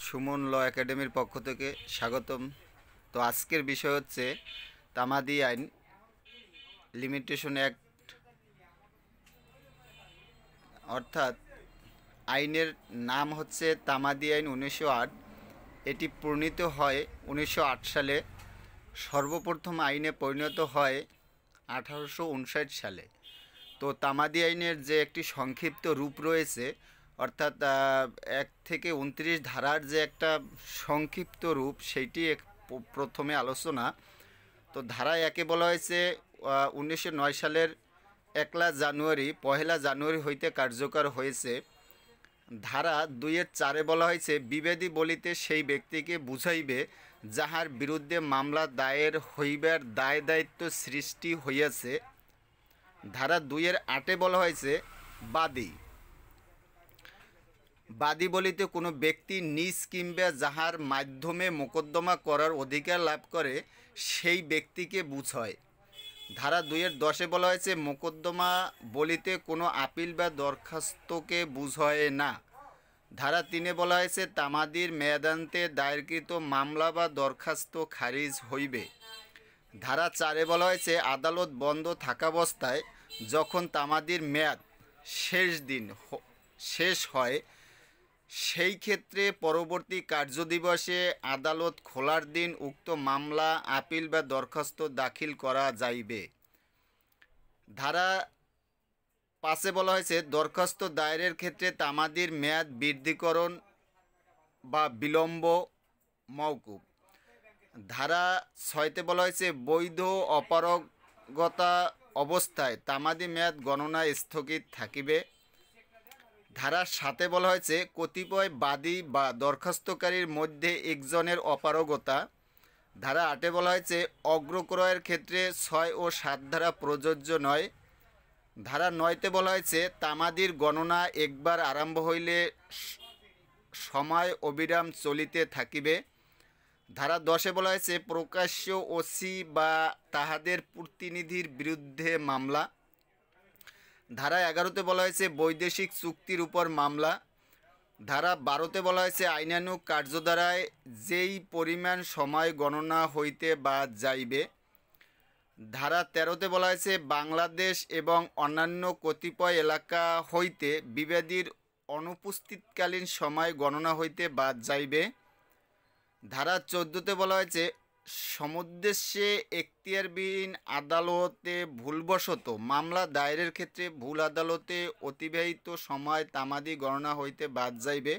সুমন ল একাডেমির পক্ষ থেকে স্বাগতম। তো আজকের বিষয় হচ্ছে তামাদি আইন লিমিটেশন অ্যাক্ট, অর্থাৎ আইনের নাম হচ্ছে তামাদি আইন 1908। এটি প্রণীত হয় 1908 সালে। সর্বপ্রথম আইনে পরিণত হয় 1859 সালে। তো তামাদি আইনের যে একটি সংক্ষিপ্ত রূপ রয়েছে, অর্থাৎ 1 থেকে 29 ধারার যে একটা সংক্ষিপ্ত রূপ, সেইটি প্রথমে আলোচনা। তো ধারা একে বলা হয়েছে 1909 সালের 1 জানুয়ারি হইতে কার্যকর হয়েছে। ধারা 2-4 বলা হয়েছে, বিবাদী বলিতে সেই ব্যক্তিকে বুঝাইবে যাহার বিরুদ্ধে মামলা দায়ের হইবার দায় দায়িত্ব সৃষ্টি হইয়াছে। ধারা 2-8 বলা হয়েছে, বাদী বলিতে কোনো ব্যক্তি নিজ কিংবা যাহার মাধ্যমে মোকদ্দমা করার অধিকার লাভ করে সেই ব্যক্তিকে বুঝায়। ধারা 2-10 বলা হয়েছে, মোকদ্দমা বলিতে কোনো আপিল বা দরখাস্তকে বুঝায় না। ধারা 3 বলা হয়েছে, তামাদির মেয়াদান্তে দায়েরকৃত মামলা বা দরখাস্ত খারিজ হইবে। ধারা 4 বলা হয়েছে, আদালত বন্ধ থাকাবস্থায় যখন তামাদির মেয়াদ শেষ হয় সেই ক্ষেত্রে পরবর্তী কার্যদিবসে আদালত খোলার দিন উক্ত মামলা, আপিল বা দরখাস্ত দাখিল করা যাইবে। ধারা 5 বলা হয়েছে, দরখাস্ত দায়েরের ক্ষেত্রে তামাদির মেয়াদ বৃদ্ধিকরণ বা বিলম্ব মওকুফ। ধারা 6 বলা হয়েছে, বৈধ অপারগতা অবস্থায় তামাদি মেয়াদ গণনা স্থগিত থাকিবে। ধারা 7 বলা হয়েছে, কতিপয় বাদী বা দরখাস্তকারীর মধ্যে একজনের অপারগতা। ধারা 8 বলা হয়েছে, অগ্রক্রয়ের ক্ষেত্রে 6 ও 7 ধারা প্রযোজ্য নয়। ধারা 9 বলা হয়েছে, তামাদির গণনা একবার আরম্ভ হইলে সময় অবিরাম চলিতে থাকিবে। ধারা 10 বলা হয়েছে, প্রকাশ্য ওসি বা তাহাদের প্রতিনিধির বিরুদ্ধে মামলা। ধারা 11 বলা হয়েছে, বৈদেশিক চুক্তির উপর মামলা। ধারা 12 বলা হয়েছে, আইনানুগ কার্যধারায় যেই পরিমাণ সময় গণনা হইতে বাদ যাইবে। ধারা 13 বলা হয়েছে, বাংলাদেশ এবং অন্যান্য কতিপয় এলাকা হইতে বিবাদীর অনুপস্থিতকালীন সময় গণনা হইতে বাদ যাইবে। ধারা 14 বলা হয়েছে, সমুদ্দেশ্যে এখতিয়ারবিহীন আদালতে ভুলবশত মামলা দায়েরের ক্ষেত্রে ভুল আদালতে অতিবাহিত সময় তামাদি গণনা হইতে বাদ যাইবে।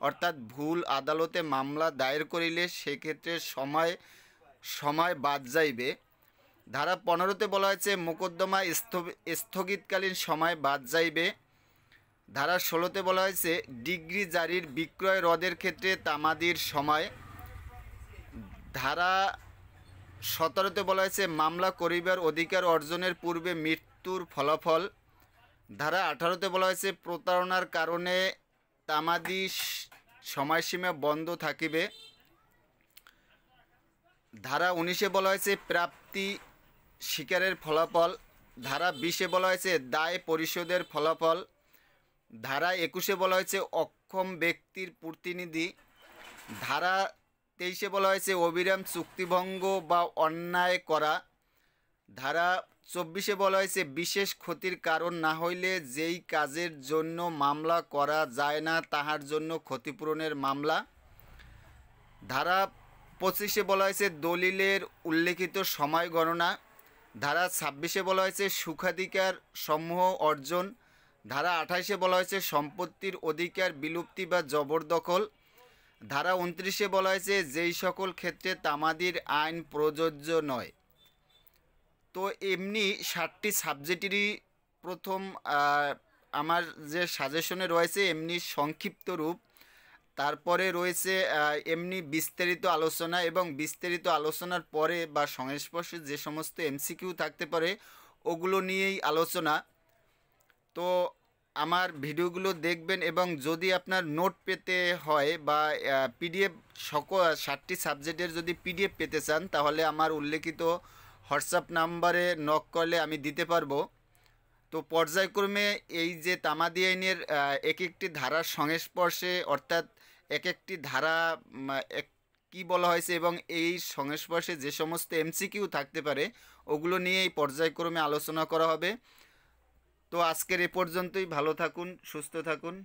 অর্থাৎ ভুল আদালতে মামলা দায়ের করিলে সেক্ষেত্রে সময় বাদ যাইবে। ধারা 15 বলা হয়েছে, মোকদ্দমা স্থগিতকালীন সময় বাদ যাইবে। ধারা 16 বলা হয়েছে, ডিগ্রি জারির বিক্রয় রদের ক্ষেত্রে তামাদির সময়। ধারা 17 বলা হয়েছে, মামলা করিবার অধিকার অর্জনের পূর্বে মৃত্যুর ফলাফল। ধারা 18 বলা হয়েছে, প্রতারণার কারণে তামাদি সময়সীমা বন্ধ থাকিবে। ধারা 19 বলা হয়েছে, প্রাপ্তি স্বীকারের ফলাফল। ধারা 20 বলা হয়েছে, দায় পরিশোধের ফলাফল। ধারা 21 বলা হয়েছে, অক্ষম ব্যক্তির প্রতিনিধি। ধারা 23 বলা হয়েছে, অবিরাম চুক্তিভঙ্গ বা অন্যায় করা। ধারা 24 বলা হয়েছে, বিশেষ ক্ষতির কারণ না হইলে যেই কাজের জন্য মামলা করা যায় না তাহার জন্য ক্ষতিপূরণের মামলা। ধারা 25 বলা হয়েছে, দলিলের উল্লেখিত সময় গণনা। ধারা 26 বলা হয়েছে, সুখাধিকার সমূহ অর্জন। ধারা 28 বলা হয়েছে, সম্পত্তির অধিকার বিলুপ্তি বা জবরদখল। ধারা 29 বলা হয়েছে, যেই সকল ক্ষেত্রে তামাদির আইন প্রযোজ্য নয়। তো এমনি 7টি সাবজেক্টেরই প্রথম আমার যে সাজেশনে রয়েছে এমনি সংক্ষিপ্ত রূপ, তারপরে রয়েছে এমনি বিস্তারিত আলোচনা, এবং বিস্তারিত আলোচনার পরে বা সংস্পর্শে যে সমস্ত এমসিকিউ থাকতে পারে ওগুলো নিয়েই আলোচনা। তো আমার ভিডিওগুলো দেখবেন, এবং যদি আপনার নোট পেতে হয় বা পিডিএফ 7টি সাবজেক্টের যদি পিডিএফ পেতে চান তাহলে আমার উল্লেখিত হোয়াটসঅ্যাপ নাম্বারে নক করলে আমি দিতে পারবো। তো পর্যায়ক্রমে এই যে তামাদি আইনের এক একটি ধারার সংস্পর্শে, অর্থাৎ এক একটি ধারা কি বলা হয়েছে এবং এই সংস্পর্শে যে সমস্ত এমসিকিউ থাকতে পারে ওগুলো নিয়ে এই পর্যায়ক্রমে আলোচনা করা হবে। তো আজকের এ পর্যন্তই। ভালো থাকুন, সুস্থ থাকুন।